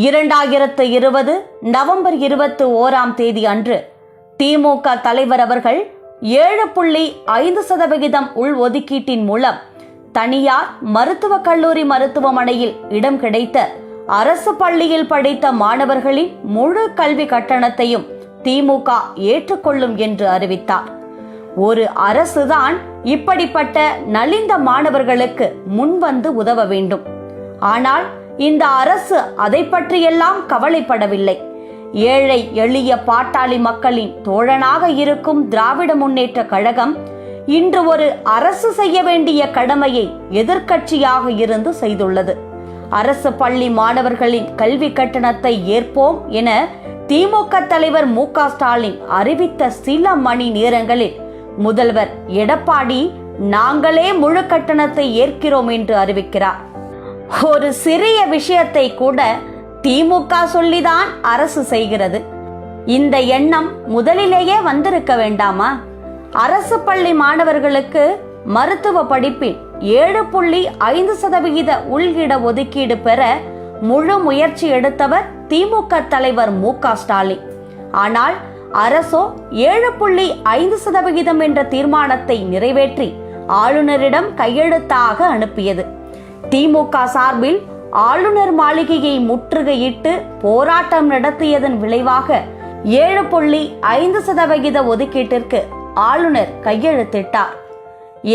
2020 November 21 அன்று திமுக தலைவர் அவர்கள் 7.5% உள் ஒதுக்கீட்டின் மூலம் தனியார் மருத்துவக் கல்லூரி மருத்துவமனையில் இடம் கிடைத்த அரசு பள்ளியில் படித்த மாணவர்களின் முழு கல்வி கட்டணத்தையும் திமுக ஏற்றுக்கொள்ளும் என்று அறிவித்தார். ஒரு அரசுதான் இப்படிப்பட்ட நலிந்த மாணவர்களுக்கு முன்வந்து உதவ வேண்டும். ஆனால் இந்த அரசு அதை பற்றியெல்லாம் கவலைப்படவில்லை. ஏழை எளிய பாட்டாளி மக்களின் தோழனாக இருக்கும் திராவிட முன்னேற்ற கழகம் இன்று ஒரு அரசு செய்ய வேண்டிய கடமையை எதிர்க்கட்சியாக இருந்து செய்துள்ளது. அரசு பள்ளி மாணவர்களின் கல்வி கட்டணத்தை ஏற்போம் என திமுக தலைவர் மு.க. ஸ்டாலின் அறிவித்த சில மணி நேரங்களில் முதல்வர் எடப்பாடி நாங்களே முழு கட்டணத்தை ஏற்கிறோம் என்று அறிவிக்கிறார். ஒரு சிறிய விஷயத்தை கூட திமுக சொல்லிதான் அரசு செய்கிறது. இந்த எண்ணம் முதலிலேயே வந்திருக்க வேண்டாமா? அரசு பள்ளி மாணவர்களுக்கு மருத்துவ படிப்பில் 7.5% உள்இட ஒதுக்கீடு பெற முழு முயற்சி எடுத்தவர் திமுக தலைவர் மு.க. ஸ்டாலின். ஆனால் அரசோ 7.5% என்ற தீர்மானத்தை நிறைவேற்றி ஆளுநரிடம் கையெழுத்தாக அனுப்பியது. திமுக சார்பில் ஆளுநர் மாளிகையை முற்றுகையிட்டு போராட்டம் நடத்தியதன் விளைவாக 7.5% ஒதுக்கீட்டிற்கு ஆளுநர் கையெழுத்திட்டார்.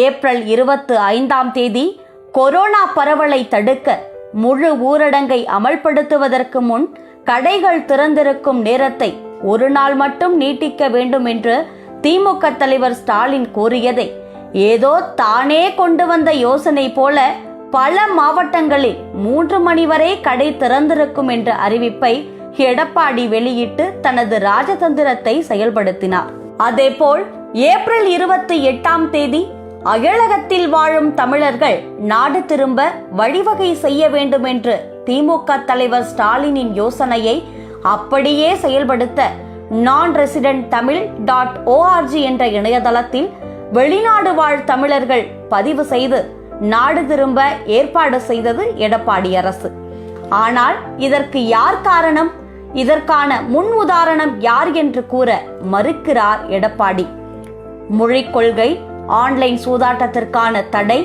ஏப்ரல் 25 கொரோனா பரவலை தடுக்க முழு ஊரடங்கை அமல்படுத்துவதற்கு முன் கடைகள் திறந்திருக்கும் நேரத்தை ஒரு நாள் மட்டும் நீட்டிக்க வேண்டும் என்று திமுக தலைவர் ஸ்டாலின் கோரியதை ஏதோ தானே கொண்டு வந்த யோசனை போல பல மாவட்டங்களில் 3 மணி வரை கடை திறந்திருக்கும் என்ற அறிவிப்பை எடப்பாடி வெளியிட்டு தனது ராஜதந்திரத்தை செயல்படுத்தினார். அதேபோல் ஏப்ரல் 28 அயலகத்தில் வாழும் தமிழர்கள் நாடு திரும்ப வழிவகை செய்ய வேண்டும் என்று திமுக தலைவர் ஸ்டாலினின் யோசனையை அப்படியே செயல்படுத்த non-resident-tamil.org என்ற இணையதளத்தில் வெளிநாடு வாழ் தமிழர்கள் பதிவு செய்து நாடு திரும்ப ஏற்பாடு செய்தது எடப்பாடி அரசு. ஆனால் இதற்கு யார் காரணம்? இதற்கான முன் உதாரணம் யார் என்று கூற மறுக்கிறார் எடப்பாடி. மொழிக் கொள்கை, ஆன்லைன் சூதாட்டத்திற்கான தடை,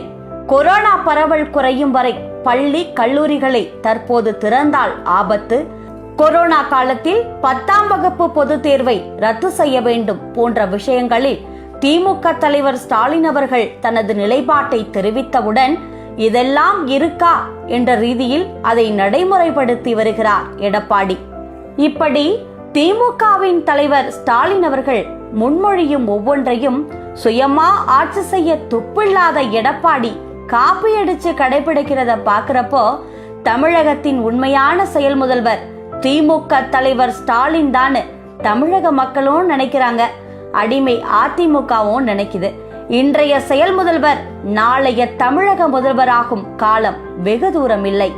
கொரோனா பரவல் குறையும் வரை பள்ளி கல்லூரிகளை தற்போது திறந்தால் ஆபத்து, கொரோனா காலத்தில் 10ஆம் வகுப்பு பொதுத் தேர்வை ரத்து செய்ய வேண்டும் போன்ற விஷயங்களில் திமுக தலைவர் ஸ்டாலின் அவர்கள் தனது நிலைப்பாட்டை தெரிவித்தவுடன் இதெல்லாம் இருக்கா என்ற ரீதியில் அதை நடைமுறைப்படுத்தி வருகிறார் எடப்பாடி. இப்படி திமுகவின் தலைவர் ஸ்டாலின் அவர்கள் முன்மொழியும் ஒவ்வொன்றையும் சுயமா ஆட்சி செய்ய துப்பில்லாத எடப்பாடி காப்பி அடிச்சு கடைபிடிக்கிறத பாக்குறப்போ தமிழகத்தின் உண்மையான செயல் முதல்வர் திமுக தலைவர் ஸ்டாலின் தான் தமிழக மக்களும் நினைக்கிறாங்க, அடிமை அதிமுகவும் நினைக்குது. இன்றைய செயல் முதல்வர் நாளைய தமிழக முதல்வராகும் காலம் வெகு தூரம் இல்லை.